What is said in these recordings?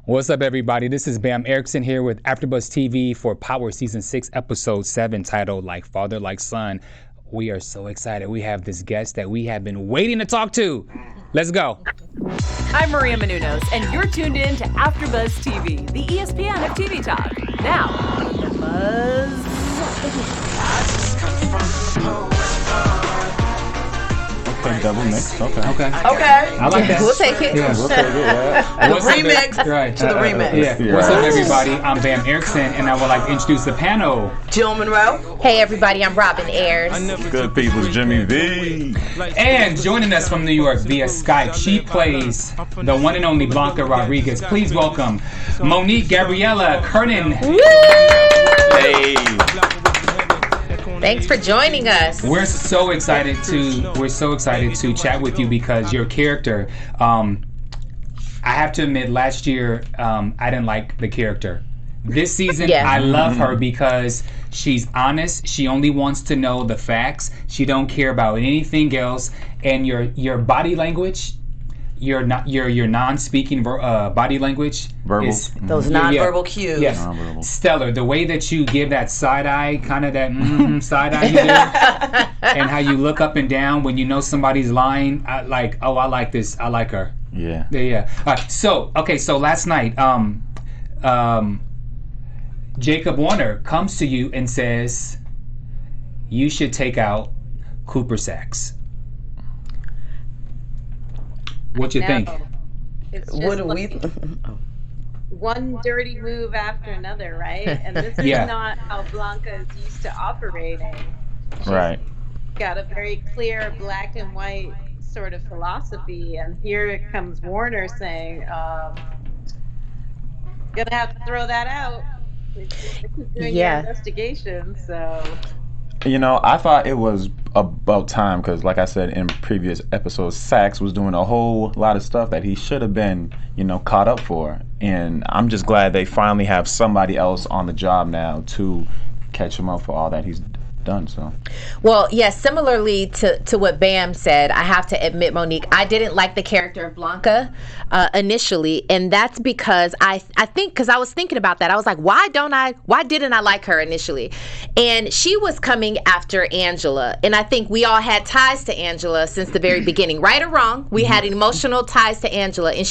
What's up, everybody? This is Bam Erickson here with AfterBuzz TV for Power Season 6, Episode 7, titled Like Father, Like Son. We are so excited. We have this guest that we have been waiting to talk to. Let's go. I'm Maria Menounos, and you're tuned in to AfterBuzz TV, the ESPN of TV talk. Now, the buzz. Okay, double mix. Okay. I like that. We'll take it. Yeah. We'll take it, yeah. The remix Right. to the remix. Yeah. What's up, everybody? I'm Bam Erickson, and I would like to introduce the panel. Jill Monroe. Hey everybody, I'm Robin Ayers. Good people's Jimmy V. And joining us from New York via Skype, she plays the one and only Blanca Rodriguez. Please welcome Monique Gabriella Curnen. Hey. Thanks for joining us. We're so excited to chat with you because your character, I have to admit, last year I didn't like the character. This season, I love her because she's honest. She only wants to know the facts. She don't care about anything else. And your body language, your non-speaking body language, Verbal. Those nonverbal cues. Yes, Nonverbal. stellar. The way that you give that side eye, kind of that side eye you do, and how you look up and down when you know somebody's lying. I like this. I like her. Yeah. Yeah. All right. So last night, Jacob Warner comes to you and says, you should take out Cooper Sacks. What you think? It's What just do we? one dirty move after another, right? And this is not how Blanca is used to operating. She's Right. got a very clear black and white sort of philosophy, and here comes Warner saying, gonna have to throw that out. Keep doing your investigation, so... You know, I thought it was about time because, like I said in previous episodes, Sax was doing a whole lot of stuff that he should have been, caught up for. And I'm just glad they finally have somebody else on the job now to catch him up for all that he's done. So, Well, yes, similarly to what Bam said, I have to admit, Monique, I didn't like the character of Blanca initially, and that's because I think because I was thinking about that. I was like, why didn't I like her initially? And she was coming after Angela, and I think we all had ties to Angela since the very beginning, right or wrong. We had emotional ties to Angela, and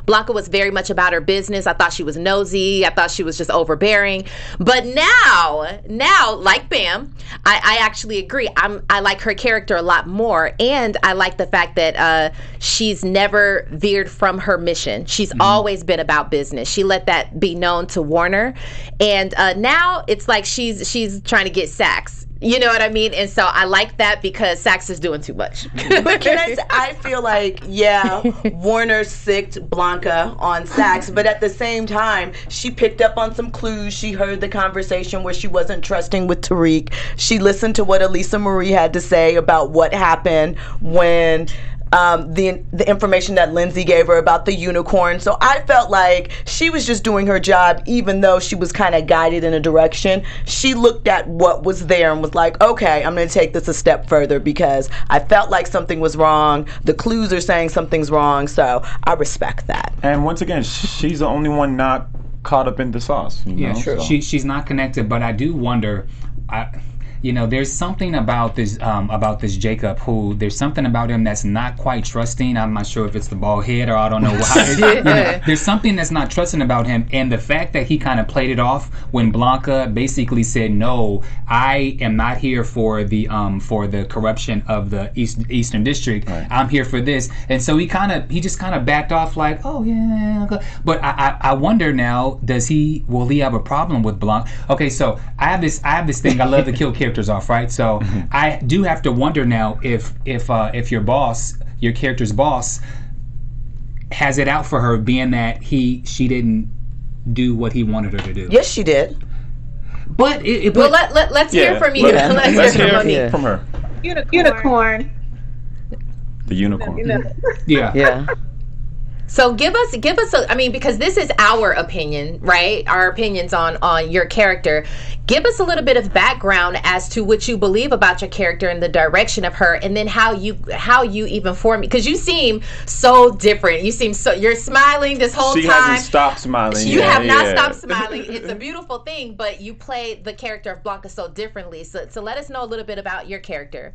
Blanca was very much about her business. I thought she was nosy. I thought she was just overbearing. But now, like Bam, I actually agree. I like her character a lot more, and I like the fact that she's never veered from her mission. She's always been about business. She let that be known to Warner, and now it's like she's trying to get Sax. You know what I mean? And so I like that because Sax is doing too much. But can I say, I feel like, Warner sicked Blanca on Sax, but at the same time, she picked up on some clues. She heard the conversation where she wasn't trusting with Tariq. She listened to what Elisa Marie had to say about what happened when the information that Lindsay gave her about the unicorn. So I felt like she was just doing her job, even though she was kind of guided in a direction. She looked at what was there and was like, okay, I'm going to take this a step further because I felt like something was wrong. The clues are saying something's wrong, so I respect that. and once again, she's the only one not caught up in the sauce. True. So. She's not connected, but I do wonder. There's something about this Jacob who there's something about him that's not quite trusting. I'm not sure if it's the bald head or I don't know why. There's something that's not trusting about him, and the fact that he kind of played it off when Blanca basically said, "No, I am not here for the corruption of the Eastern District. Right. I'm here for this," and so he just kind of backed off like, "Oh yeah." But I wonder now, will he have a problem with Blanca? Okay, so I have this thing. I love to kill characters off, right? So I do have to wonder now if your character's boss, has it out for her, being that she didn't do what he wanted her to do. Yes, she did. But let's hear from you. Let's hear from her. Unicorn. The unicorn. Yeah. So give us I mean, because this is our opinion, right? Our opinions on your character. Give us a little bit of background as to what you believe about your character and the direction of her, and then how you even form, because you seem so different. You're smiling this whole time. She hasn't stopped smiling. You have not stopped smiling. It's a beautiful thing, but you play the character of Blanca so differently. So let us know a little bit about your character.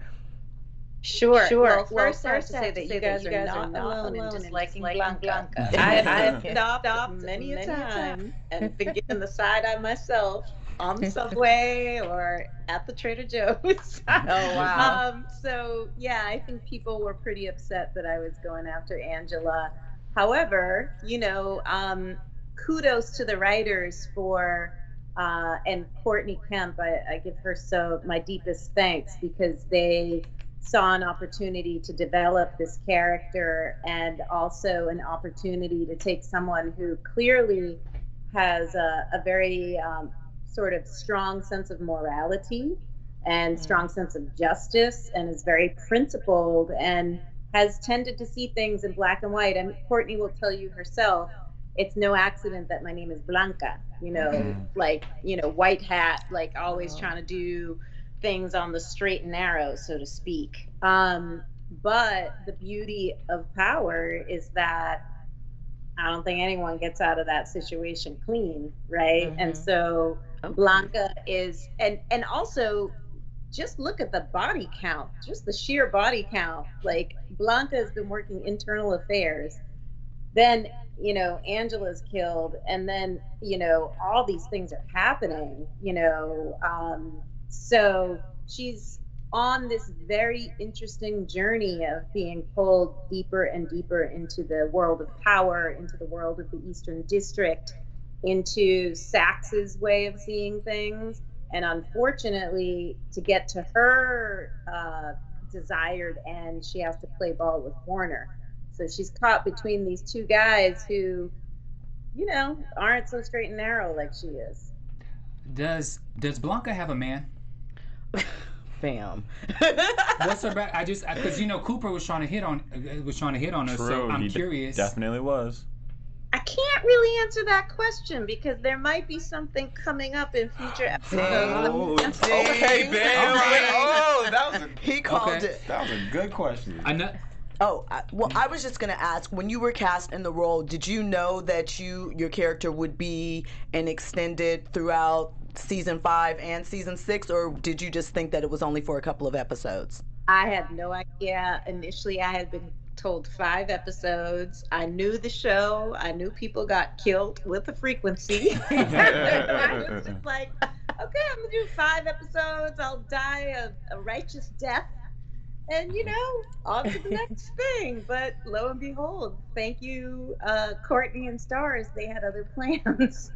Sure. Well, first I have to say that you guys are not alone in disliking Blanca. I have stopped many a time and been given the side eye myself on the subway or at the Trader Joe's. Oh, wow. So, yeah, I think people were pretty upset that I was going after Angela. However, kudos to the writers for, and Courtney Kemp, I give her my deepest thanks, because they saw an opportunity to develop this character, and also an opportunity to take someone who clearly has a very sort of strong sense of morality and strong sense of justice, and is very principled and has tended to see things in black and white. And Courtney will tell you herself, it's no accident that my name is Blanca, white hat, like always trying to do things on the straight and narrow, so to speak. But the beauty of power is that I don't think anyone gets out of that situation clean, right? And so Blanca is, and also just look at the body count, just the sheer body count. Like, Blanca has been working internal affairs, then Angela's killed, and then all these things are happening, so she's on this very interesting journey of being pulled deeper and deeper into the world of power, into the world of the Eastern District, into Sax's way of seeing things. And unfortunately, to get to her desired end, she has to play ball with Warner. So she's caught between these two guys who, aren't so straight and narrow like she is. Does Blanca have a man? Fam. What's her back? Because Cooper was trying to hit on her. True, so I'm curious. Definitely was. I can't really answer that question, because there might be something coming up in future episodes. Okay, babe. He called it. That was a good question. I was just going to ask, when you were cast in the role, did you know that your character would be an extended throughout season 5 and season 6, or did you just think that it was only for a couple of episodes? I had no idea. Initially, I had been told 5 episodes. I knew the show. I knew people got killed with a frequency. I was just like, okay, I'm going to do 5 episodes. I'll die a righteous death. And, on to the next thing. But lo and behold, thank you, Courtney and Stars. They had other plans.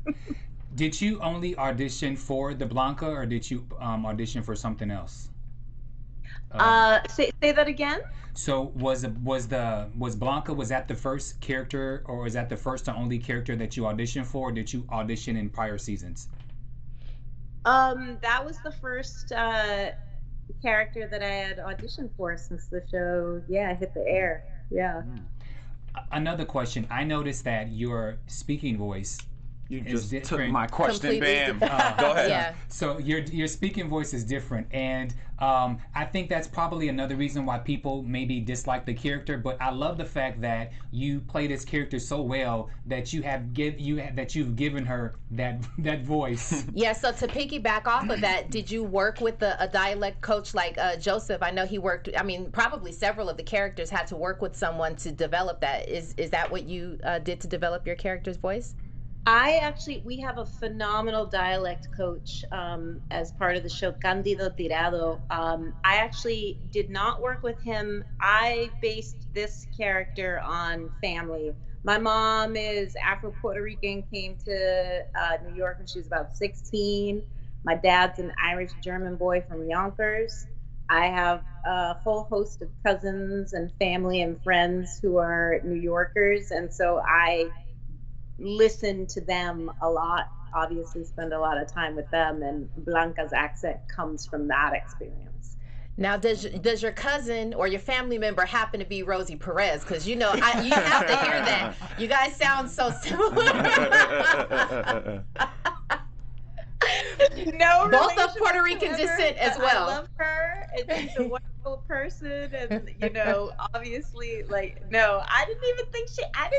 Did you only audition for the Blanca, or did you audition for something else? Say that again. So was Blanca, was that the first character, or was that the first and only character that you auditioned for? Or did you audition in prior seasons? That was the first character that I had auditioned for since the show hit the air. Yeah. Another question. I noticed that your speaking voice You is just different. took my question, bam. Go ahead. Yeah. So your speaking voice is different, and I think that's probably another reason why people maybe dislike the character. But I love the fact that you play this character so well that you've given her that voice. Yeah. So to piggyback off of that, did you work with a dialect coach like Joseph? I know he worked. I mean, probably several of the characters had to work with someone to develop that. Is that what you did to develop your character's voice? We have a phenomenal dialect coach as part of the show, Candido Tirado. I actually did not work with him. I based this character on family. My mom is Afro-Puerto Rican, came to New York when she was about 16. My dad's an Irish-German boy from Yonkers. I have a whole host of cousins and family and friends who are New Yorkers, and so I listen to them a lot, obviously spend a lot of time with them, and Blanca's accent comes from that experience. Now, does your cousin or your family member happen to be Rosie Perez? Because you have to hear that. You guys sound so similar. No, both of Puerto Rican descent as well. I love her, and she's a wonderful person, and obviously, no, I didn't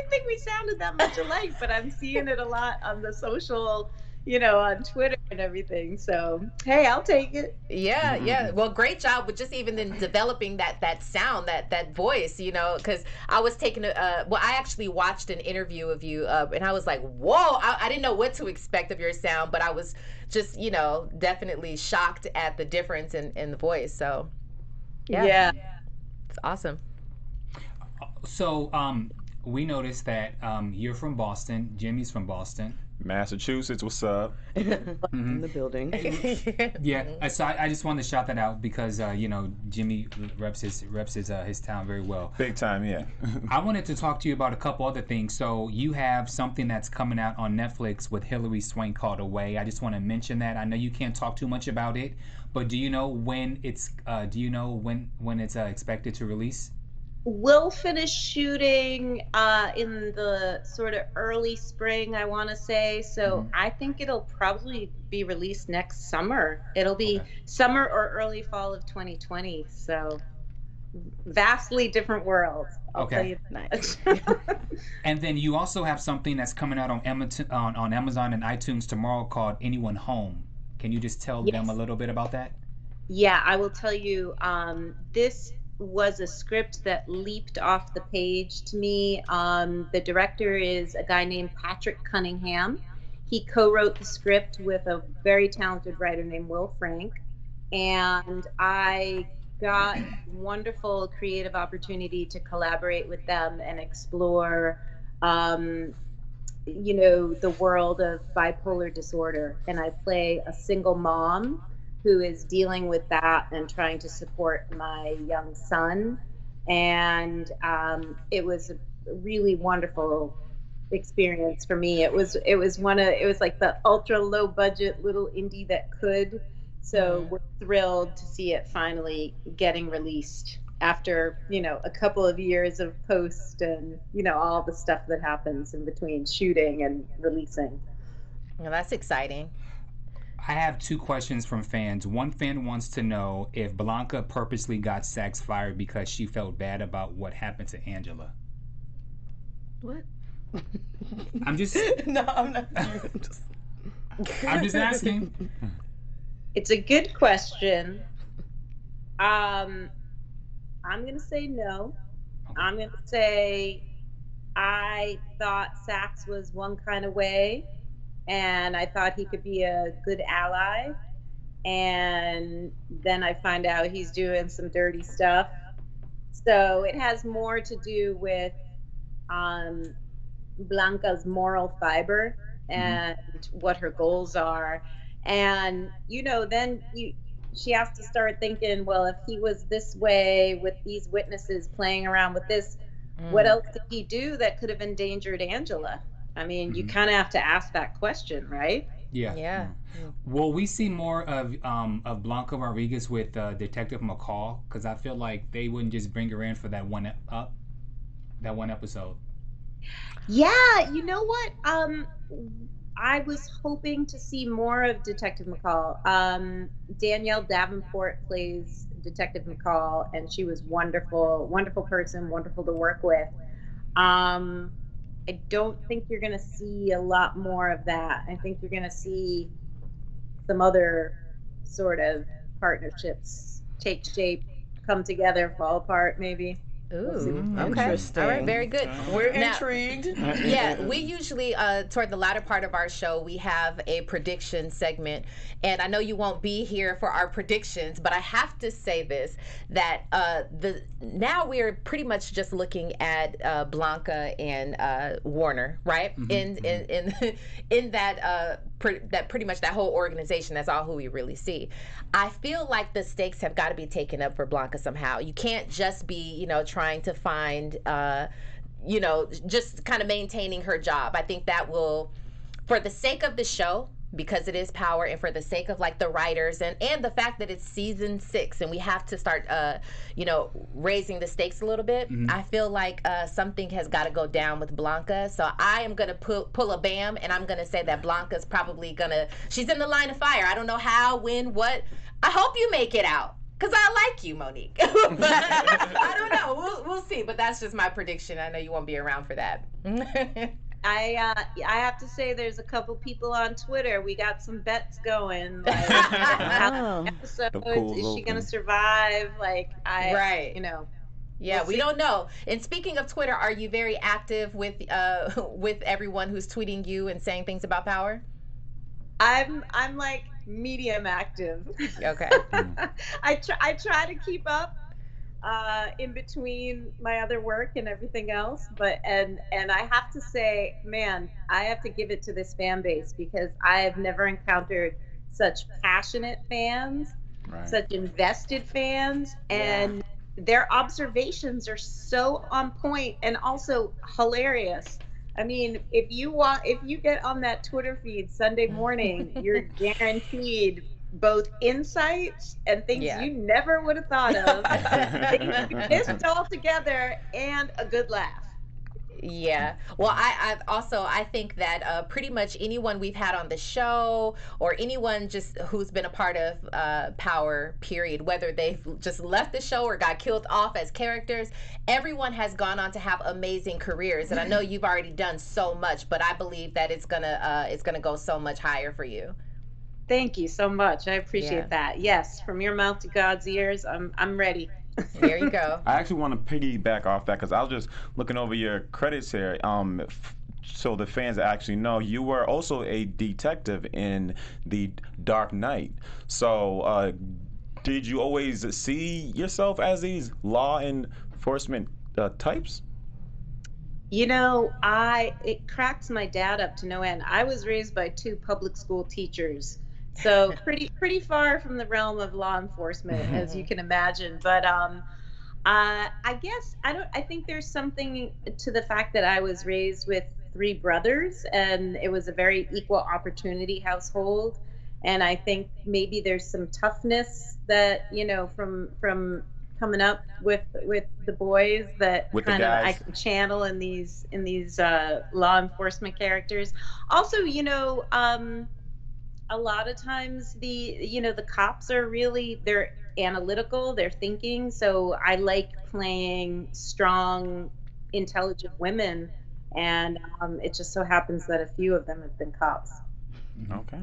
think we sounded that much alike, but I'm seeing it a lot on the social, on Twitter and everything. So hey, I'll take it. Yeah. Well, great job with just even in developing that sound, that voice, because I was taking I actually watched an interview of you, and I was like, whoa, I didn't know what to expect of your sound, but I was just, definitely shocked at the difference in the voice. So yeah. It's awesome. So we noticed that you're from Boston. Jimmy's from Boston. Massachusetts, what's up? In the building. Yeah, so I just wanted to shout that out because Jimmy reps his town very well. Big time, yeah. I wanted to talk to you about a couple other things. So you have something that's coming out on Netflix with Hilary Swank called Away. I just want to mention that. I know you can't talk too much about it, but do you know when it's expected to release? We'll finish shooting in the sort of early spring, I want to say. So I think it'll probably be released next summer. It'll be summer or early fall of 2020. So vastly different worlds. I'll tell you that. And then you also have something that's coming out on Amazon and iTunes tomorrow called Anyone Home. Can you just tell them a little bit about that? Yeah, I will tell you. This was a script that leaped off the page to me. The director is a guy named Patrick Cunningham. He co-wrote the script with a very talented writer named Will Frank, and I got wonderful creative opportunity to collaborate with them and explore the world of bipolar disorder. And I play a single mom who is dealing with that and trying to support my young son. And it was a really wonderful experience for me. It was like the ultra low budget little indie that could. So we're thrilled to see it finally getting released after, a couple of years of post and, all the stuff that happens in between shooting and releasing. Well, that's exciting. I have two questions from fans. One fan wants to know if Blanca purposely got Sax fired because she felt bad about what happened to Angela. What? I'm just... No, I'm not. I'm just asking. It's a good question. I'm going to say no. Okay. I'm going to say I thought Sax was one kind of way, and I thought he could be a good ally. And then I find out he's doing some dirty stuff. So it has more to do with Blanca's moral fiber and what her goals are. And, then she has to start thinking, well, if he was this way with these witnesses playing around with this, what else did he do that could have endangered Angela? I mean, you kind of have to ask that question, right? Yeah. Will we see more of Blanca Rodriguez with Detective McCall? Because I feel like they wouldn't just bring her in for that one episode. Yeah, you know what? I was hoping to see more of Detective McCall. Danielle Davenport plays Detective McCall, and she was wonderful, wonderful person, wonderful to work with. I don't think you're going to see a lot more of that. I think you're going to see some other sort of partnerships take shape, come together, fall apart, maybe. Ooh, okay. Interesting. All right, very good. We're intrigued. Yeah, we usually, toward the latter part of our show, we have a prediction segment. And I know you won't be here for our predictions, but I have to say this, that now we're pretty much just looking at Blanca and Warner, right? In that pretty much that whole organization, that's all who we really see. I feel like the stakes have got to be taken up for Blanca somehow. You can't just be, trying to find, just kind of maintaining her job. I think that will, for the sake of the show, because it is Power, and for the sake of like the writers and the fact that it's season 6 and we have to start raising the stakes a little bit, I feel like something has got to go down with Blanca. So I am gonna pull a Bam, and I'm gonna say that Blanca's probably she's in the line of fire. I don't know how, when, what. I hope you make it out, because I like you, Monique. But I don't know. We'll see. But that's just my prediction. I know you won't be around for that. I have to say, there's a couple people on Twitter. We got some bets going. Like, how episodes is she going to survive? Like, Yeah, we don't know. And speaking of Twitter, are you very active with everyone who's tweeting you and saying things about Power? I'm like medium active. Okay. I try to keep up in between my other work and everything else, but and I have to say, man, I have to give it to this fan base, because I have never encountered such passionate fans, such invested fans, and their observations are so on point and also hilarious. I mean, if you get on that Twitter feed Sunday morning, you're guaranteed both insights and things you never would have thought of, things you missed all together, and a good laugh. Yeah. Well, I think that pretty much anyone we've had on the show, or anyone just who's been a part of Power, period, whether they've just left the show or got killed off as characters, everyone has gone on to have amazing careers. And I know you've already done so much, but I believe that it's gonna go so much higher for you. Thank you so much. I appreciate that. Yes, from your mouth to God's ears, I'm ready. There you go. I actually want to piggyback off that, because I was just looking over your credits here. So the fans actually know, you were also a detective in The Dark Knight. So did you always see yourself as these law enforcement types? You know, it cracks my dad up to no end. I was raised by 2 public school teachers, so pretty far from the realm of law enforcement, as you can imagine. But I guess I think there's something to the fact that I was raised with 3 brothers, and it was a very equal opportunity household. And I think maybe there's some toughness that, from coming up with the boys, that with kind of I can channel in these law enforcement characters. Also, a lot of times the cops are they're analytical, they're thinking. So I like playing strong, intelligent women, and it just so happens that a few of them have been cops. Okay.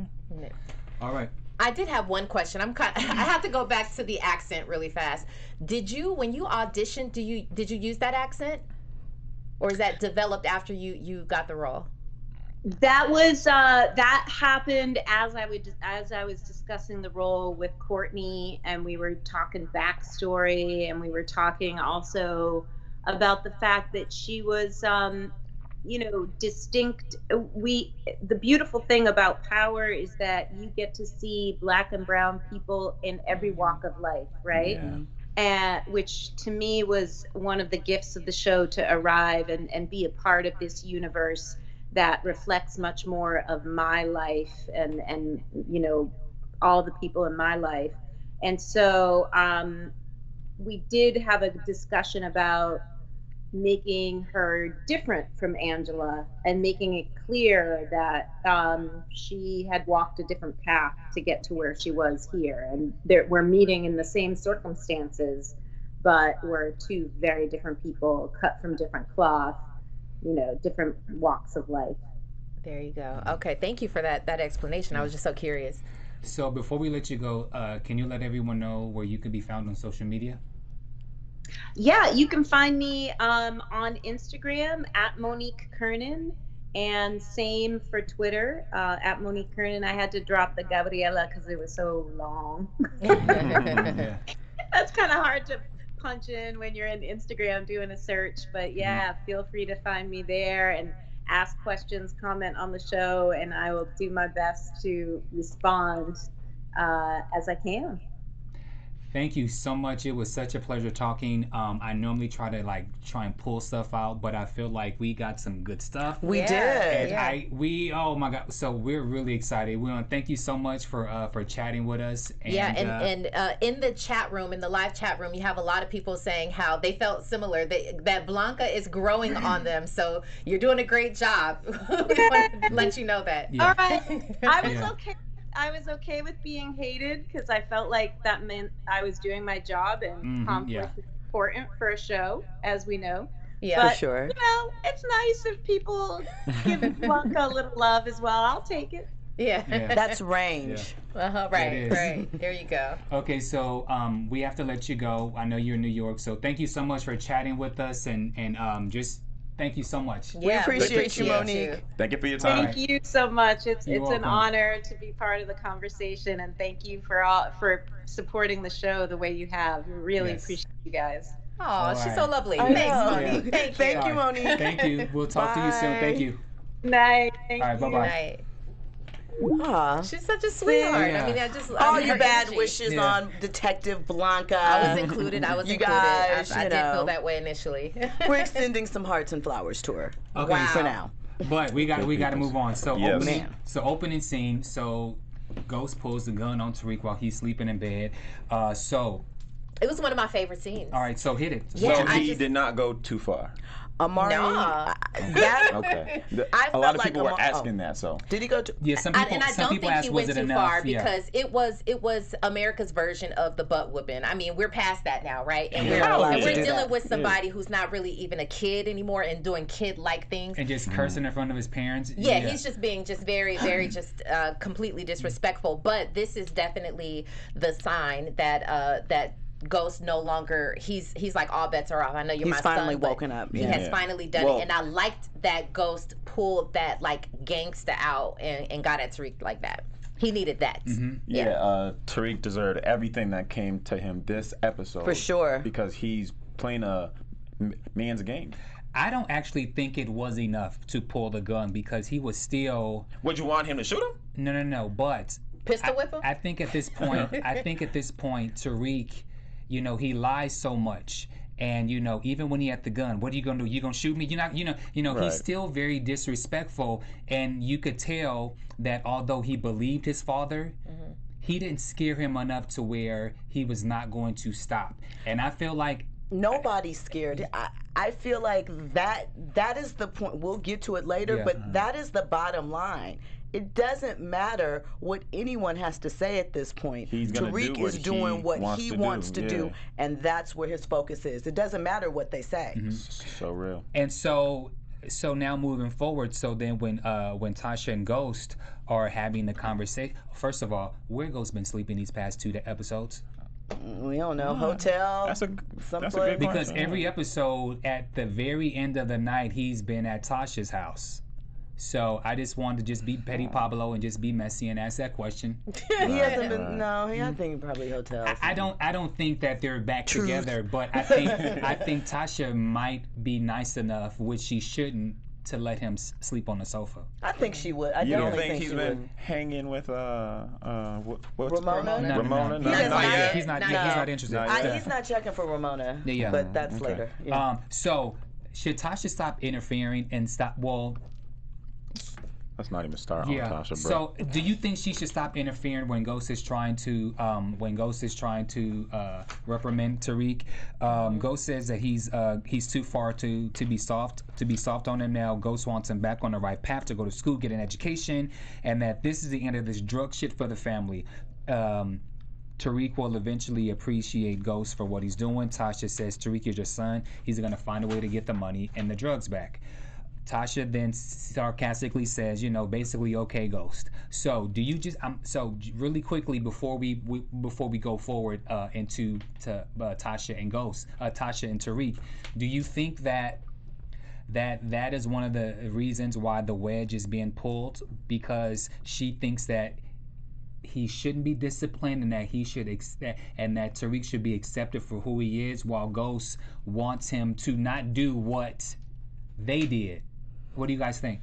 All right. I did have one question. I have to go back to the accent really fast. When you auditioned, did you use that accent, or is that developed after you got the role? That happened as I was discussing the role with Courtney, and we were talking backstory, and we were talking also about the fact that she was distinct. The beautiful thing about Power is that you get to see Black and brown people in every walk of life, right? Yeah. And which to me was one of the gifts of the show, to arrive and be a part of this universe that reflects much more of my life and all the people in my life. And so we did have a discussion about making her different from Angela, and making it clear that she had walked a different path to get to where she was here. And we're meeting in the same circumstances, but we're 2 very different people, cut from different cloth, different walks of life. There you go. Okay, thank you for that explanation. I was just so curious. So before we let you go, can you let everyone know where you can be found on social media? Yeah, you can find me on Instagram at Monique Kernan, and same for Twitter at Monique Kernan. I had to drop the Gabriella because it was so long. That's kind of hard to punch in when you're in Instagram doing a search, but yeah, feel free to find me there and ask questions, comment on the show, and I will do my best to respond as I can. Thank you so much. It was such a pleasure talking. I normally try and pull stuff out, but I feel like we got some good stuff. We did. And oh my God. So we're really excited. We want to thank you so much for chatting with us. And, and in the chat room, in the live chat room, you have a lot of people saying how they felt similar, that Blanca is growing on them. So you're doing a great job. We want to let you know that. All right. I was okay. I was okay with being hated because I felt like that meant I was doing my job, and conflict is important for a show, as we know. Yeah, but, for sure. You know, it's nice if people give Blanca a little love as well. I'll take it. Yeah. That's range. Yeah. Right. There you go. Okay, so we have to let you go. I know you're in New York, so thank you so much for chatting with us, and just thank you so much. We appreciate you, Monique. Thank you for your time. Thank you so much. It's welcome. an honor to be part of the conversation, and thank you for supporting the show the way you have. We really appreciate you guys. Oh, she's so lovely. Thanks, Monique. Thank you. Thank you, Monique. Thank you. We'll talk to you soon. Thank you. Night. All right, bye-bye. Night. Aw. She's such a sweetheart. Yeah. I mean, All her your bad energy. wishes on Detective Blanca. I was included. You I guys, did feel that way initially. We're extending some hearts and flowers to her. Okay. Wow. For now. But we got to move on. So Yes. opening scene. So Ghost pulls the gun on Tariq while he's sleeping in bed. It was one of my favorite scenes. All right, so hit it. Yeah, So he did not go too far. Amari. Nah. Okay. I A lot felt of people like were asking that. So Did he go to? Yeah, some people, And I some don't people think ask, he was went it too enough? far because it was America's version of the butt whooping. I mean, we're past that now, right? And we're dealing with somebody who's not really even a kid anymore and doing kid-like things. And just cursing in front of his parents. Yeah, he's just being very, very just completely disrespectful. But this is definitely the sign that Ghost no longer he's like all bets are off. I know you're my son. He's finally woken up. He has finally done it, and I liked that Ghost pulled that like gangsta out and got at Tariq like that. He needed that. Tariq deserved everything that came to him this episode For sure. because he's playing a man's game. I don't actually think it was enough to pull the gun because he was still. Would you want him to shoot him? No. But Pistol whip him? I think at this point, Tariq, you know, he lies so much. And, you know, even when he had the gun, what are you going to do? You going to shoot me? You're not, Right. He's still very disrespectful. And you could tell that although he believed his father, he didn't scare him enough to where he was not going to stop. And I feel like Nobody's scared. I feel like that is the point. We'll get to it later, but that is the bottom line. It doesn't matter what anyone has to say at this point. Tariq is doing what he wants to do, and that's where his focus is. It doesn't matter what they say. So real. And so now moving forward, so then when Tasha and Ghost are having the conversation, first of all, where Ghost been sleeping these past 2 episodes? We don't know. Hotel. That's a good Because question. every episode, at the very end of the night, he's been at Tasha's house. So I just wanted to just be Petty Pablo and just be messy and ask that question. He hasn't been. No, I think probably hotels. I don't think that they're back together, but I think Tasha might be nice enough, which she shouldn't, to let him sleep on the sofa. I think she would. I You don't definitely think he's she been would. hanging with what's Ramona? No, Ramona? no. He's not interested. He's not checking for Ramona. Yeah. But that's later. Yeah. So should Tasha stop interfering and stop? Well, Let's not even start on Tasha, bro. So do you think she should stop interfering when Ghost is trying to reprimand Tariq? Ghost says that he's too far to be soft on him now. Ghost wants him back on the right path to go to school, get an education, and that this is the end of this drug shit for the family. Tariq will eventually appreciate Ghost for what he's doing. Tasha says Tariq is your son. He's going to find a way to get the money and the drugs back. Tasha then sarcastically says, basically, okay, Ghost. So do you just so really quickly before we go forward into Tasha and Ghost, Tasha and Tariq, do you think that is one of the reasons why the wedge is being pulled, because she thinks that he shouldn't be disciplined and that he should and that Tariq should be accepted for who he is, while Ghost wants him to not do what they did? What do you guys think?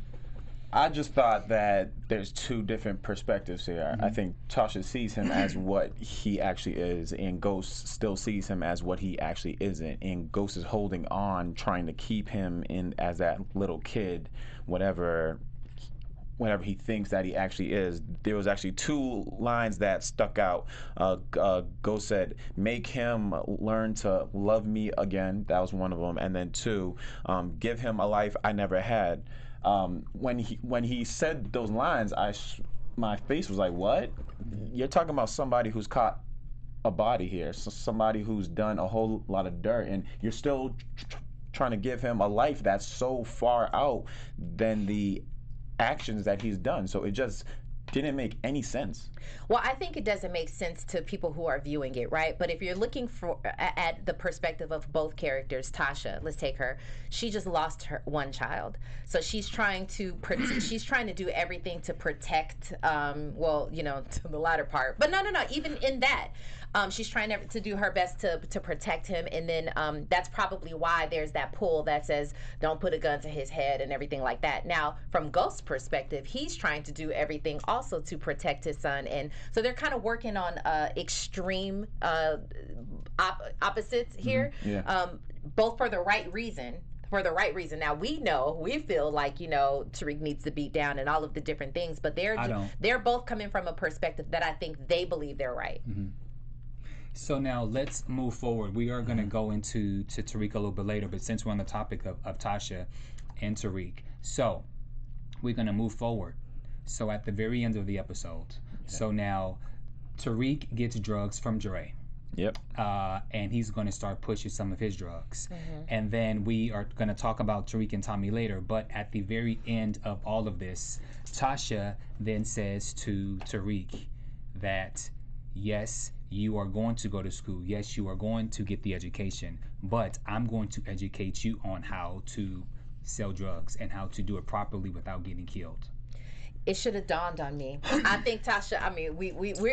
I just thought that there's two different perspectives here. I think Tasha sees him as what he actually is, and Ghost still sees him as what he actually isn't. And Ghost is holding on, trying to keep him in as that little kid, whatever he thinks that he actually is. There was actually two lines that stuck out. Ghost said, "Make him learn to love me again." That was one of them. And then two, "Give him a life I never had." When he said those lines, my face was like, "What? You're talking about somebody who's caught a body here, somebody who's done a whole lot of dirt, and you're still trying to give him a life that's so far out than the actions that he's done." So it just didn't make any sense. Well, I think it doesn't make sense to people who are viewing it, right? But if you're looking for at the perspective of both characters, Tasha, let's take her. She just lost her one child, so she's trying to she's trying to do everything to protect. Well, to the latter part, but no. Even in that, she's trying to do her best to protect him, and then that's probably why there's that pull that says don't put a gun to his head and everything like that. Now, from Ghost's perspective, he's trying to do everything also to protect his son, and so they're kind of working on extreme opposites here, both for the right reason. Now we feel like Tariq needs to beat down and all of the different things, but they're both coming from a perspective that I think they believe they're right. So now let's move forward. We are going to go into Tariq a little bit later, but since we're on the topic of Tasha and Tariq, so we're going to move forward. So at the very end of the episode, so now Tariq gets drugs from Dre. Yep. And he's going to start pushing some of his drugs. And then we are going to talk about Tariq and Tommy later. But at the very end of all of this, Tasha then says to Tariq that, yes, you are going to go to school. Yes, you are going to get the education. But I'm going to educate you on how to sell drugs and how to do it properly without getting killed. It should have dawned on me. I think Tasha,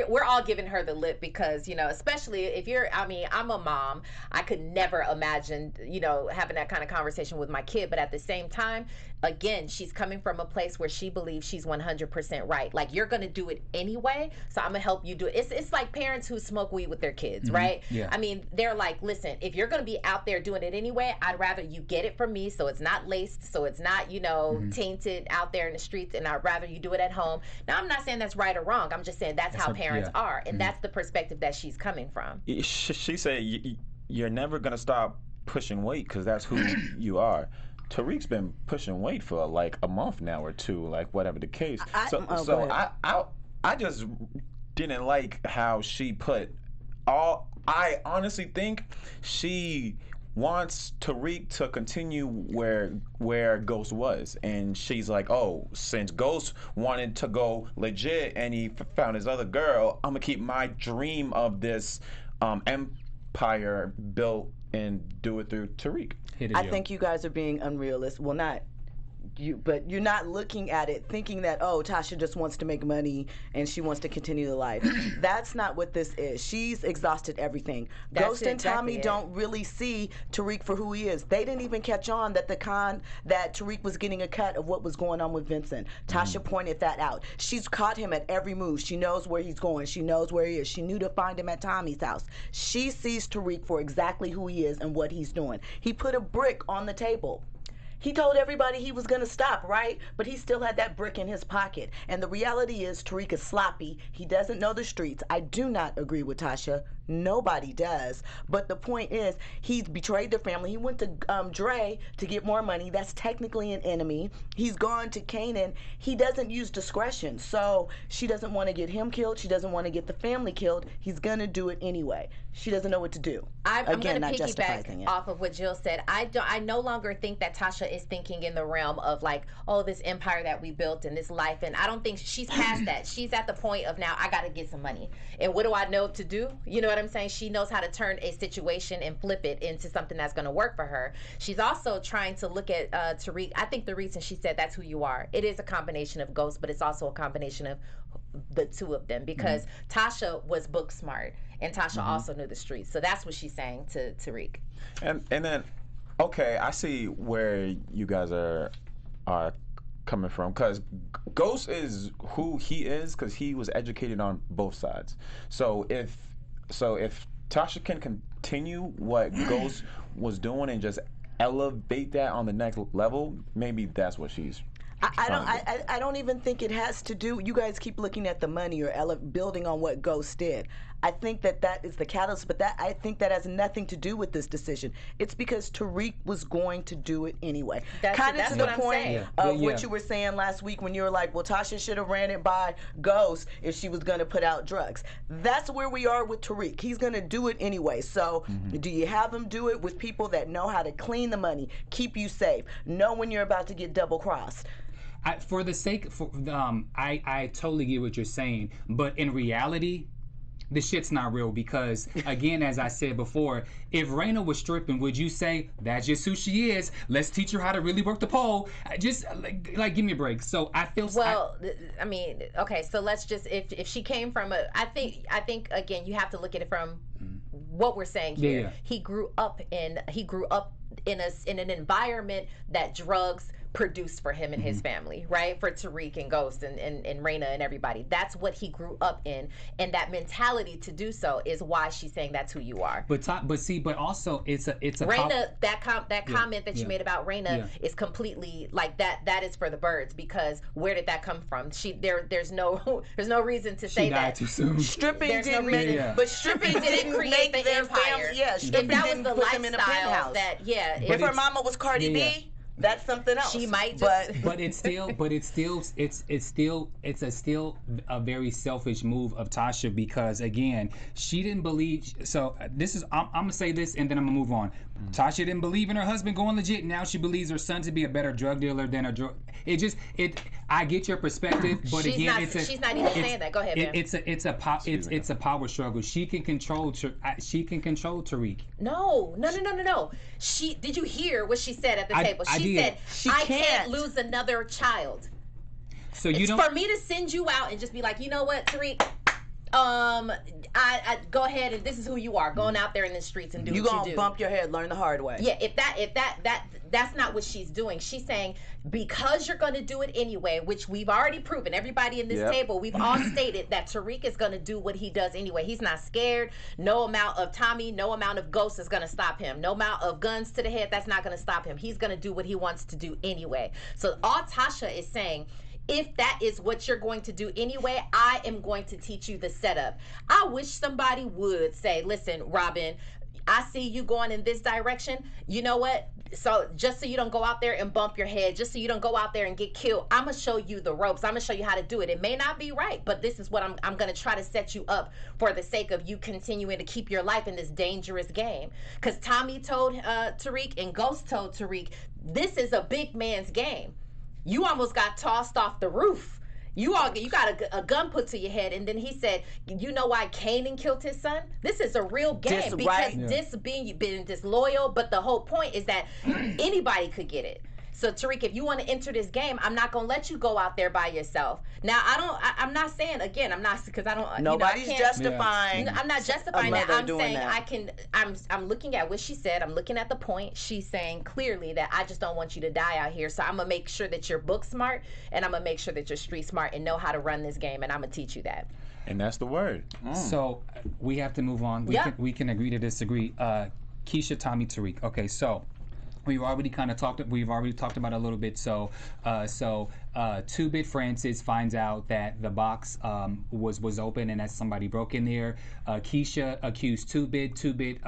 we're all giving her the lip because, especially if I'm a mom. I could never imagine, having that kind of conversation with my kid. But at the same time, again, she's coming from a place where she believes she's 100% right. Like, you're going to do it anyway, so I'm going to help you do it. It's like parents who smoke weed with their kids, right? Yeah. They're like, listen, if you're going to be out there doing it anyway, I'd rather you get it from me so it's not laced, so it's not, tainted out there in the streets, and I'd rather you do it at home. Now, I'm not saying that's right or wrong. I'm just saying that's how parents are, and that's the perspective that she's coming from. She said, "You're never gonna stop pushing weight because that's who you are." Tariq's been pushing weight for like a month now or two, like whatever the case. I just didn't like how she put all. I honestly think she wants Tariq to continue where Ghost was, and she's like, "Oh, since Ghost wanted to go legit and he found his other girl, I'm gonna keep my dream of this empire built and do it through Tariq." I think you guys are being unrealistic. Well, not you, but you're not looking at it thinking that, oh, Tasha just wants to make money and she wants to continue the life. That's not what this is. She's exhausted everything. Ghost and Tommy don't really see Tariq for who he is. They didn't even catch on that that Tariq was getting a cut of what was going on with Vincent. Tasha pointed that out. She's caught him at every move. She knows where he's going. She knows where he is. She knew to find him at Tommy's house. She sees Tariq for exactly who he is and what he's doing. He put a brick on the table. He told everybody he was going to stop, right? But he still had that brick in his pocket. And the reality is Tariq is sloppy. He doesn't know the streets. I do not agree with Tasha. Nobody does. But the point is, he's betrayed the family. He went to Dre to get more money. That's technically an enemy. He's gone to Canaan. He doesn't use discretion. So she doesn't want to get him killed. She doesn't want to get the family killed. He's going to do it anyway. She doesn't know what to do. I'm going to piggyback off of what Jill said. I no longer think that Tasha is thinking in the realm of like, oh, this empire that we built and this life, and I don't think she's past that. She's at the point of now I got to get some money, and what do I know to do? You know what I'm saying? She knows how to turn a situation and flip it into something that's going to work for her. She's also trying to look at Tariq. I think the reason she said that's who you are, it is a combination of Ghost, but it's also a combination of the two of them, because Tasha was book smart and Tasha also knew the streets, so that's what she's saying to Tariq. And then, okay, I see where you guys are coming from, because Ghost is who he is because he was educated on both sides. So if Tasha can continue what Ghost was doing and just elevate that on the next level, maybe that's what she's. I don't even think it has to do. You guys keep looking at the money or building on what Ghost did. I think that is the catalyst, but I think that has nothing to do with this decision. It's because Tariq was going to do it anyway. Kind of to the point of what you were saying last week when you were like, well, Tasha should have ran it by Ghost if she was going to put out drugs. That's where we are with Tariq. He's going to do it anyway. So do you have him do it with people that know how to clean the money, keep you safe, know when you're about to get double crossed? I totally get what you're saying, but in reality, the shit's not real because, again, as I said before, if Raina was stripping, would you say, that's just who she is, let's teach her how to really work the pole? Just, like give me a break. So I feel... Well, I mean, okay, so let's just, if she came from I think, again, you have to look at it from what we're saying here. Yeah. He grew up in an environment that drugs produced for him and his family, right? For Tariq and Ghost and Raina and everybody. That's what he grew up in, and that mentality to do so is why she's saying that's who you are. But also it's a Reina, that comment that you made about Reina is completely like that. That is for the birds, because where did that come from? There's no reason to say that. Too soon. Stripping There's didn't no reason, make, but stripping didn't create make the their empire. family. Yeah, stripping If that was didn't the put them in a lifestyle penthouse. If her mama was Cardi B, that's something else. She might just, but it's still a very selfish move of Tasha, because again, she didn't believe. So this is I'm gonna say this and then I'm gonna move on. Tasha didn't believe in her husband going legit. Now she believes her son to be a better drug dealer than a drug. I get your perspective, but she's again, she's not even saying that. Go ahead, man. It's a power struggle. She can control Tariq. No. Did you hear what she said at the table? She said, I can't lose another child. So it's for me to send you out and just be like, you know what, Tariq, I go ahead and this is who you are, going out there in the streets and do what you do. You gonna bump your head, learn the hard way. Yeah, if that's not what she's doing. She's saying, because you're going to do it anyway, which we've already proven. Everybody in this table, we've all stated that Tariq is going to do what he does anyway. He's not scared. No amount of Tommy, no amount of Ghost is going to stop him. No amount of guns to the head, that's not going to stop him. He's going to do what he wants to do anyway. So all Tasha is saying, if that is what you're going to do anyway, I am going to teach you the setup. I wish somebody would say, listen, Robin, I see you going in this direction. You know what? So just so you don't go out there and bump your head, just so you don't go out there and get killed, I'm going to show you the ropes. I'm going to show you how to do it. It may not be right, but this is what I'm going to try to set you up for the sake of you continuing to keep your life in this dangerous game. Because Tommy told Tariq and Ghost told Tariq, this is a big man's game. You almost got tossed off the roof. You got a gun put to your head, and then he said, you know why Kanan killed his son? This is a real game because being disloyal, but the whole point is that anybody could get it. So Tariq, if you want to enter this game, I'm not gonna let you go out there by yourself. Now I'm not saying, again, I'm not, because I don't. Nobody's justifying. I'm not justifying that. I'm saying I'm looking at what she said. I'm looking at the point. She's saying clearly that I just don't want you to die out here. So I'm gonna make sure that you're book smart, and I'm gonna make sure that you're street smart and know how to run this game, and I'm gonna teach you that. And that's the word. So we have to move on. We can agree to disagree. Keisha, Tommy, Tariq. Okay, so. We've already talked about it a little bit. So 2-Bit Francis finds out that the box was open and that somebody broke in there. Keisha accused 2-Bit. 2-Bit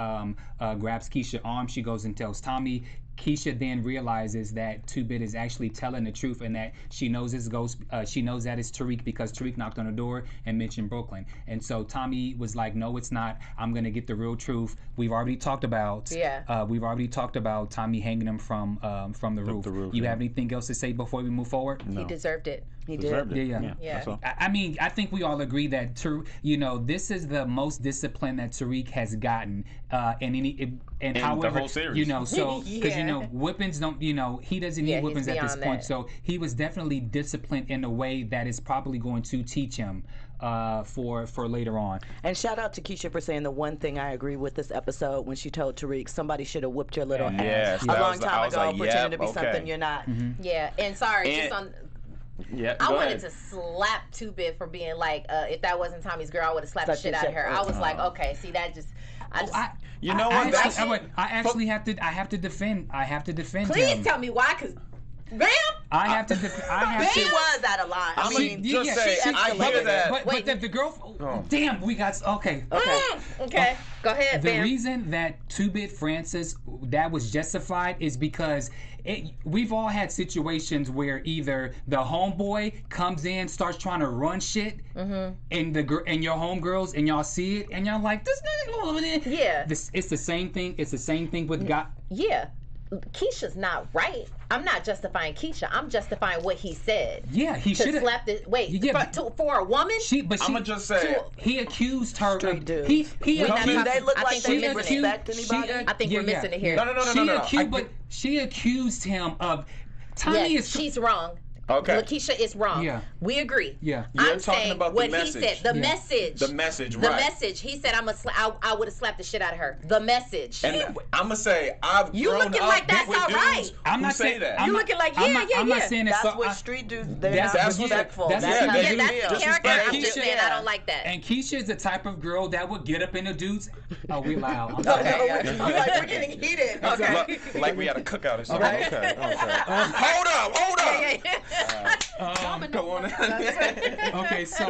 grabs Keisha's arm. She goes and tells Tommy. Keisha then realizes that 2-Bit is actually telling the truth and that she knows it's Ghost. She knows that it's Tariq because Tariq knocked on the door and mentioned Brooklyn. And so Tommy was like, "No, it's not. I'm gonna get the real truth." We've already talked about. Tommy hanging him from the roof. You have anything else to say before we move forward? No. He deserved it. He did. Yeah. I mean, I think we all agree that this is the most discipline that Tariq has gotten in however, the whole series. Because whippings don't. He doesn't need whippings at this point. So he was definitely disciplined in a way that is probably going to teach him for later on. And shout out to Keisha for saying the one thing I agree with this episode when she told Tariq somebody should have whooped your little ass a long time ago, pretending to be something you're not. Yeah, and sorry, just on. Yeah, I wanted to slap Two Bit for being like, if that wasn't Tommy's girl, I would have slapped the shit out of her. I was like, okay, see that just. You know what? I actually have to defend. I have to defend. Please him. tell me why, because. Bam! I have to. She was out of line. I hear that. But the girl. Damn, we got okay. Okay, go ahead. The reason that Two-Bit Francis that was justified is because we've all had situations where either the homeboy comes in, starts trying to run shit, and your homegirls, and y'all see it, and y'all like this nigga. Yeah. It's the same thing. It's the same thing with God. Yeah. Keisha's not right. I'm not justifying Keisha. I'm justifying what he said. Yeah, he should have slapped it. Wait, for a woman? I'm gonna just say he accused her. Straight dudes. He they look like they didn't respect anybody. I think we're missing it here. No. She accused him of. Tommy she's wrong. Okay. Lakeisha is wrong. Yeah. We agree. Yeah. I'm talking about what he said. The message. The message, right. The message. He said, I would have slapped the shit out of her. The message. And I'm going to say, I've you grown looking up like that's with all dudes right. I'm not saying that. You looking like, yeah. I'm not saying that's so, what street dudes, they're that's not what- respectful. that's That's what how they do. they That's feel. the character. Disrespectful. I'm just saying, I don't like that. And Keisha is the type of girl that would get up in the dudes. Oh, we loud. I'm No, sorry. I'm like, we're getting heated. Okay. Like we had a cookout or something. Okay. Hold up. Go on. Okay, so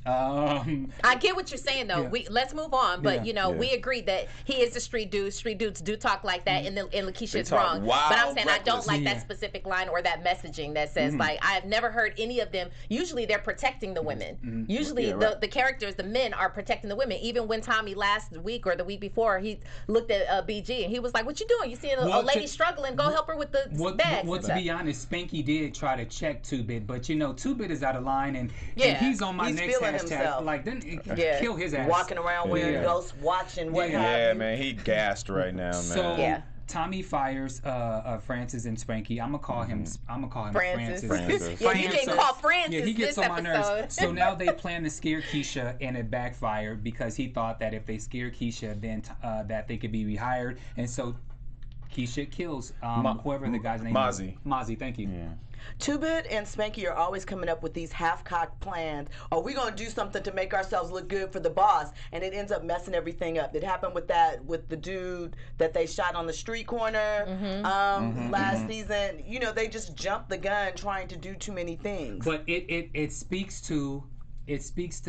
I get what you're saying though. Yeah. Let's move on. But Yeah. we agree that he is a street dude. Street dudes do talk like that, and Lakeisha is talk wrong. wild, But I'm saying I don't reckless. like that specific line or that messaging that says like I have never heard any of them. Usually they're protecting the women. Usually the characters, the men, are protecting the women. Even when Tommy last week or the week before, he looked at BG and he was like, "What you doing? You seeing a lady struggling? Go help her with the bags." Well, to be honest, Spanky did try to check Two-Bit, but Two-Bit is out of line, and he's on my next feeling hashtag. himself. Like then kill his ass. Walking around wearing ghosts, watching what Yeah, happens. man, he gassed right now, man. So Tommy fires Francis and Spanky. I'm gonna call him Francis. Yeah, you getting called Francis. Yeah, he gets this on my episode. nerves. So now they plan to scare Keisha, and it backfired because he thought that if they scare Keisha, then that they could be rehired, and so Keisha kills whoever the guy's name is. Mozzie, thank you. Yeah. Two-Bit and Spanky are always coming up with these half-cocked plans. Are we going to do something to make ourselves look good for the boss? And it ends up messing everything up. It happened with the dude that they shot on the street corner last season. They just jumped the gun trying to do too many things. But it speaks to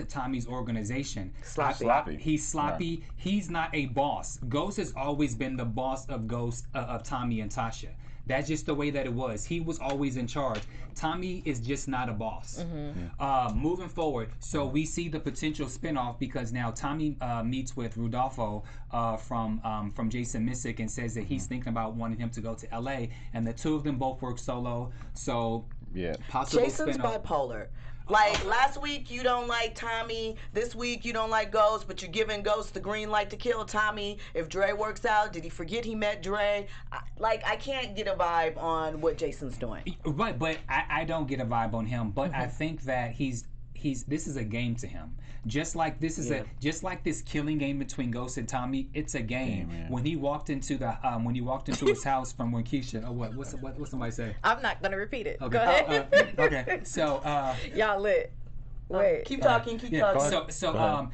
Tommy's organization. Sloppy. He's sloppy. Yeah. He's not a boss. Ghost has always been the boss of of Tommy and Tasha. That's just the way that it was. He was always in charge. Tommy is just not a boss. Moving forward, so we see the potential spinoff because now Tommy meets with Rudolfo from Jason Missick and says that he's thinking about wanting him to go to LA, and the two of them both work solo. So possible Jason's spinoff. bipolar. Like last week you don't like Tommy, this week you don't like Ghost, but you're giving Ghost the green light to kill Tommy. If Dre works out, did he forget he met Dre? I can't get a vibe on what Jason's doing. Right, but I don't get a vibe on him. But I think that this is a game to him. Just like this is just like this killing game between Ghost and Tommy. It's a game. When he walked into his house from when Keisha. Oh, what somebody say? I'm not gonna repeat it. Okay. Go ahead. Okay. So y'all lit. Wait. Keep talking.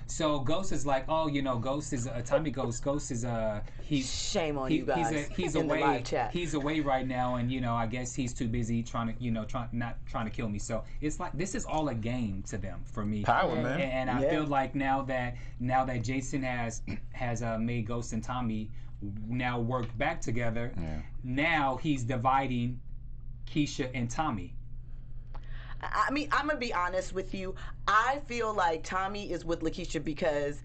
So Ghost is like, Ghost is Tommy Ghost. Ghost is he's shame on you guys. He's in away. The live chat. He's away right now, and I guess he's too busy not trying to kill me. So it's like this is all a game to them for me. Power, man. And I feel like now that Jason has made Ghost and Tommy now work back together, now he's dividing Keisha and Tommy. I mean, I'm going to be honest with you. I feel like Tommy is with Lakeisha because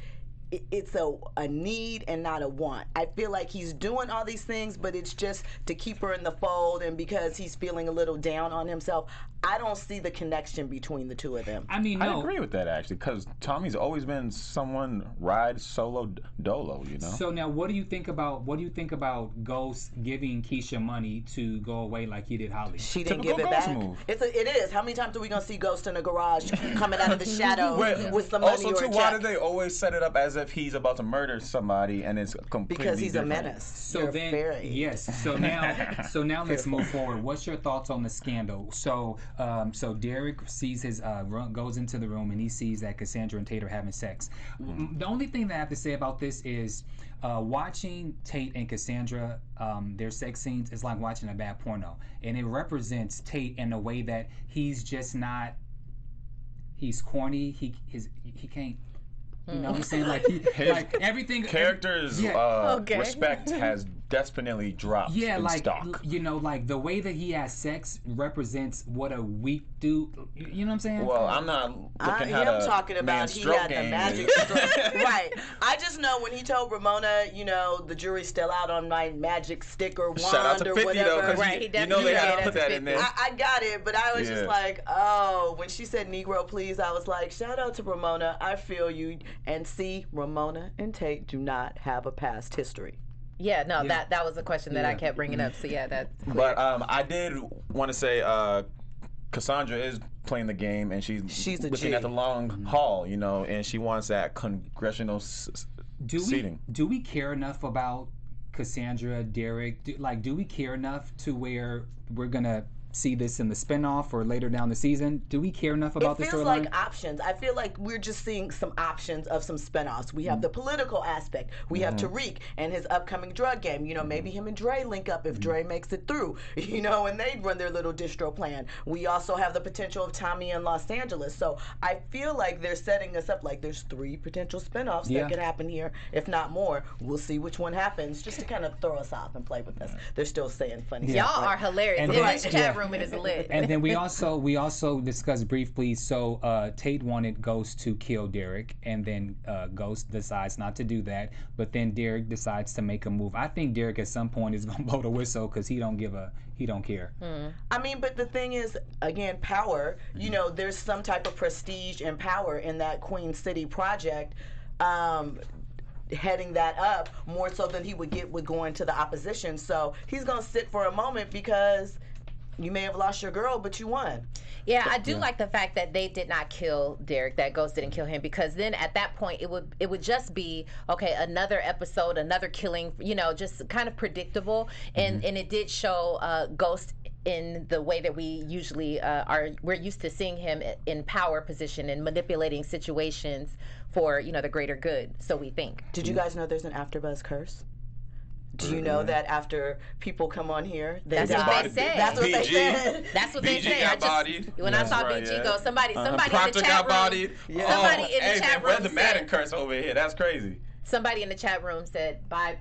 it's a need and not a want. I feel like he's doing all these things, but it's just to keep her in the fold and because he's feeling a little down on himself. I don't see the connection between the two of them. I mean, no. I agree with that actually, because Tommy's always been someone ride solo dolo, you know. So now, what do you think about Ghost giving Keisha money to go away like he did Holly? She didn't Typical give it Ghost back. move. It is. How many times are we gonna see Ghost in a garage coming out of the shadows with some money also, or a too, check? why do they always set it up as if he's about to murder somebody and it's completely Because he's different? a menace. So You're then, very yes. So now let's move forward. What's your thoughts on the scandal? So Derek sees his goes into the room and he sees that Cassandra and Tate are having sex. The only thing that I have to say about this is watching Tate and Cassandra their sex scenes is like watching a bad porno, and it represents Tate in a way that he's just not. He's corny. He can't. You know what I'm saying? Like like everything. Character's respect has definitely dropped. Yeah, in like stock. like the way that he has sex represents what a weak dude. You know what I'm saying? Well, I'm not looking how I'm talking about he had the magic stroke. Right. I just know when he told Ramona, the jury's still out on my magic stick or wand Shout out to or 50 whatever. though, Right, he you know they had to put that in there. I got it, but I was just like, oh, when she said Negro please, I was like, shout out to Ramona. I feel you. And see, Ramona and Tate do not have a past history. Yeah, no, that was a question that I kept bringing up. So yeah, that's clear. But I did want to say Cassandra is playing the game and she's looking at the long haul, and she wants that congressional seating. Do we care enough about Cassandra, Derek? Do we care enough to where we're gonna see this in the spinoff or later down the season? Do we care enough about the storyline? It feels like options. I feel like we're just seeing some options of some spinoffs. We have the political aspect. We have Tariq and his upcoming drug game. Maybe him and Dre link up if Dre makes it through, and they run their little distro plan. We also have the potential of Tommy in Los Angeles. So I feel like they're setting us up like there's 3 potential spinoffs that could happen here, if not more. We'll see which one happens, just to kind of throw us off and play with us. They're still saying funny stuff. Y'all are hilarious. And In this chat room, it is lit. And then we also discussed briefly. So Tate wanted Ghost to kill Derek, and then Ghost decides not to do that. But then Derek decides to make a move. I think Derek at some point is gonna blow the whistle because he don't care. I mean, but the thing is, again, power. There's some type of prestige and power in that Queen City project. Heading that up more so than he would get with going to the opposition. So he's gonna sit for a moment because you may have lost your girl, but you won. Yeah, I do like the fact that they did not kill Derek, that Ghost didn't kill him, because then at that point it would just be, okay, another episode, another killing, just kind of predictable. And it did show Ghost in the way that we usually we're used to seeing him in power position and manipulating situations for, the greater good, so we think. Did you guys know there's an AfterBuzz curse? Do you know that after people come on here, they That's die? what they said. That's what they said. That's what they BG said. got bodied. When I saw BG go, somebody in the Proctor chat got room. bodied. Somebody in the chat room Where's the Madden curse over here? That's crazy. Somebody in the chat room said bye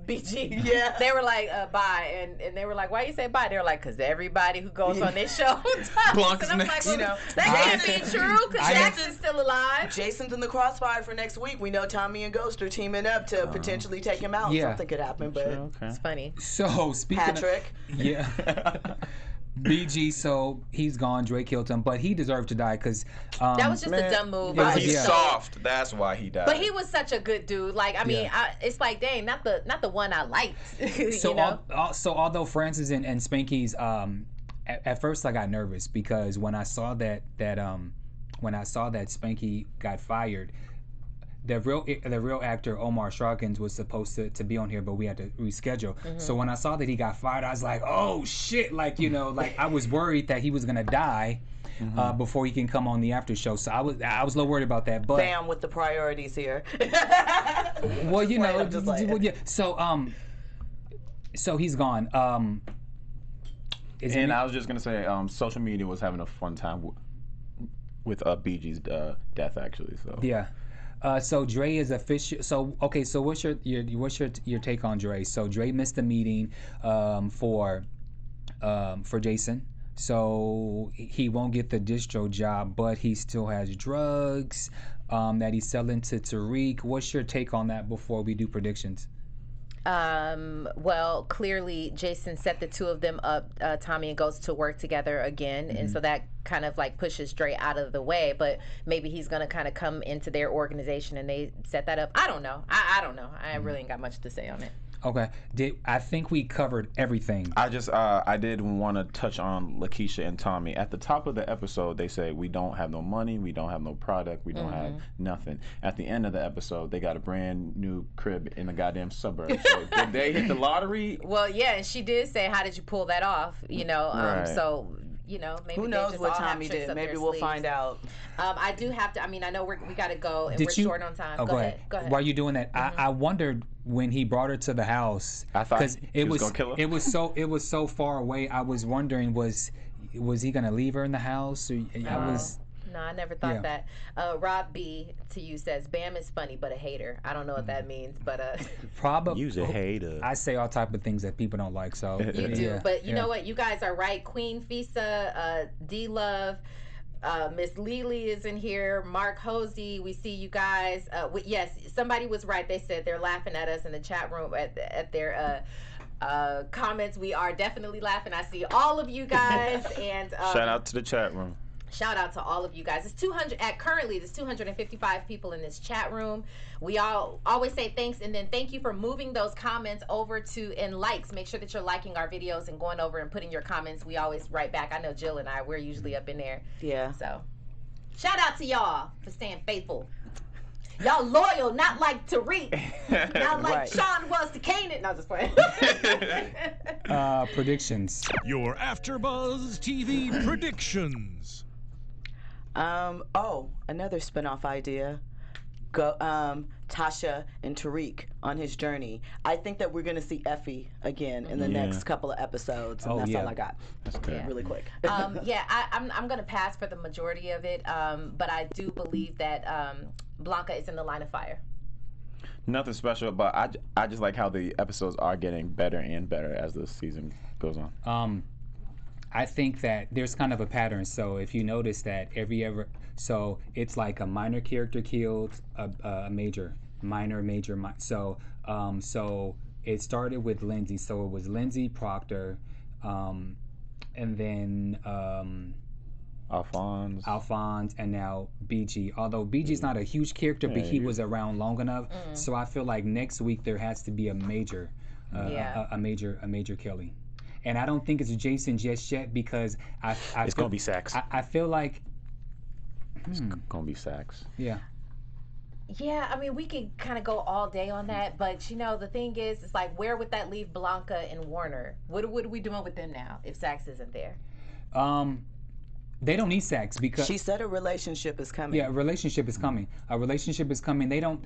BG. Yeah. They were like bye, and they were like, why you say bye? They were like, because everybody who goes on this show dies. Blanca's And I'm like, next. well, that can't be true because Jackson's still alive. Jason's in the crossfire for next week. We know Tommy and Ghost are teaming up to potentially take him out. Yeah. Something could happen, but It's funny. So speaking Patrick. BG, so he's gone. Dre killed him, but he deserved to die because That was just a dumb move. Yeah, I was He's just soft. That's why he died. But he was such a good dude. Like, I mean, it's like, dang, not the one I liked. So, although Francis and Spanky's, at first I got nervous because when I saw that Spanky got fired, the real actor Omar Sharkins was supposed to be on here, but we had to reschedule. So when I saw that he got fired, I was like, oh shit! Like I was worried that he was gonna die before he can come on the after show. So I was a little worried about that. But Bam with the priorities here. well, so he's gone. I was just gonna say, social media was having a fun time with BG's death, actually. So yeah. So Dre is official. So okay. So what's your take on Dre? So Dre missed the meeting for Jason. So he won't get the distro job, but he still has drugs that he's selling to Tariq. What's your take on that before we do predictions? Well, clearly Jason set the two of them up, Tommy and Ghost, to work together again, and so that kind of like pushes Dre out of the way. But maybe he's gonna kind of come into their organization and they set that up. I don't know. I don't know. I really ain't got much to say on it. Okay. I think we covered everything. I did want to touch on Lakeisha and Tommy. At the top of the episode, they say, we don't have no money, we don't have no product, we don't have nothing. At the end of the episode, they got a brand new crib in the goddamn suburbs. So did they hit the lottery? Well, yeah, and she did say, how did you pull that off? You know, Right. So... You know, maybe who knows what Tommy did? Maybe we'll find out. I do have to. I mean, I know we got to go, and we're short on time. Oh, go ahead. Go ahead. While you're doing that, I wondered when he brought her to the house. I thought he was gonna kill her. It was so far away. I was wondering, was he gonna leave her in the house? Or, No, I never thought that. Rob B to you says, Bam is funny but a hater. I don't know what that means, but probably you's a hater. I say all type of things that people don't like, so you do. But you know what? You guys are right. Queen Fisa, D Love, Miss Lily is in here. Mark Hosey, we see you guys. Yes, somebody was right. They said they're laughing at us in the chat room at their comments. We are definitely laughing. I see all of you guys, and shout out to the chat room. Shout out to all of you guys. It's 200 currently. There's 255 people in this chat room. We all always say thanks, and then thank you for moving those comments over to and likes. Make sure that you're liking our videos and going over and putting your comments. We always write back. I know Jill and we're usually up in there. Yeah. So, shout out to y'all for staying faithful. Y'all loyal, not like Tariq, not like Sean was to Kanan. No, just playing. Predictions. Your AfterBuzz TV predictions. Another spinoff idea. Tasha and Tariq on his journey. I think that we're going to see Effie again in the next couple of episodes, and that's all I got. That's good. Really quick. I'm going to pass for the majority of it, but I do believe that Blanca is in the line of fire. Nothing special, but I just like how the episodes are getting better and better as the season goes on. I think that there's kind of a pattern. So if you notice that so it's like a minor character killed a major. So it started with Lindsay. So it was Lindsay, Proctor, and then Alphonse, and now BG. Although BG's not a huge character, but he was around long enough. So I feel like next week there has to be a major killing. And I don't think it's Jason just yet because it's gonna be Sax. I feel like it's gonna be Sax. Yeah. Yeah, I mean, we could kind of go all day on that, but you know, the thing is, it's like, where would that leave Blanca and Warner? What are we doing with them now if Sax isn't there? They don't need sex because she said a relationship is coming. Yeah, a relationship is coming. A relationship is coming. They don't.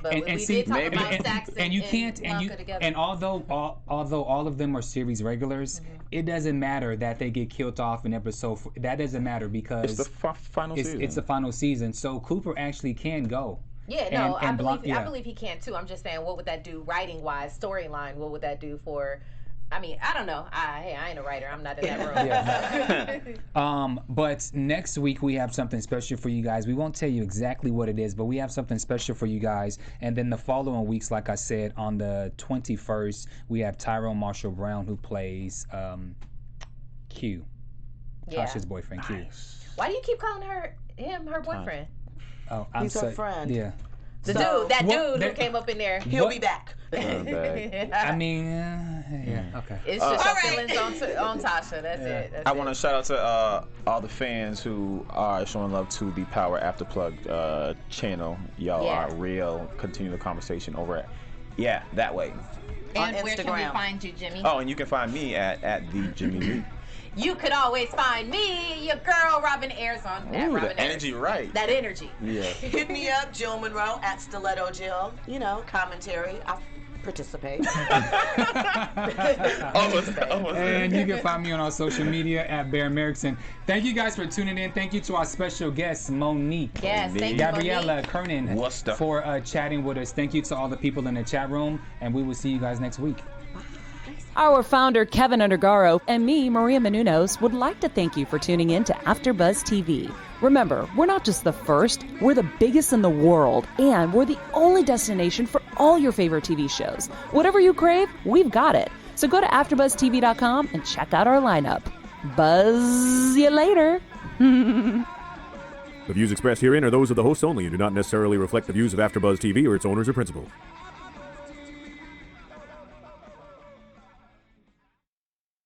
But we did talk about Sax and you can't together. And although all of them are series regulars, it doesn't matter that they get killed off in episode 4. That doesn't matter because it's the final season. It's the final season, so Cooper actually can go. Yeah, I believe he can too. I'm just saying, what would that do writing wise, storyline? What would that do for? I mean, I don't know. I ain't a writer. I'm not in that room. Yeah. But next week we have something special for you guys. We won't tell you exactly what it is, but we have something special for you guys. And then the following weeks, like I said, on the 21st, we have Tyrone Marshall Brown, who plays Q, Tasha's boyfriend. Nice. Q. I do you keep calling him her boyfriend? Oh, he's her friend. Yeah. Dude who came up in there. He'll be back. I mean, okay. It's just your feelings on Tasha. That's it. I want to shout out to all the fans who are showing love to the Power After Plug channel. Y'all are real. Continue the conversation over at that way. And where can we find you, Jimmy? Oh, and you can find me at the Jimmy Lee. You could always find me, your girl, Robin Ayers on that. Ooh, the energy, right? That energy. Yeah. Hit me up, Jill Monroe at Stiletto Jill. You know, commentary. I participate. And you can find me on our social media at Bear Merrickson. Thank you guys for tuning in. Thank you to our special guest, Monique. Yes, thank you, Gabriella, Curnen, What's up? For chatting with us. Thank you to all the people in the chat room, and we will see you guys next week. Our founder, Kevin Undergaro, and me, Maria Menounos, would like to thank you for tuning in to AfterBuzz TV. Remember, we're not just the first, we're the biggest in the world, and we're the only destination for all your favorite TV shows. Whatever you crave, we've got it. So go to AfterBuzzTV.com and check out our lineup. Buzz you later. The views expressed herein are those of the hosts only and do not necessarily reflect the views of AfterBuzz TV or its owners or principals.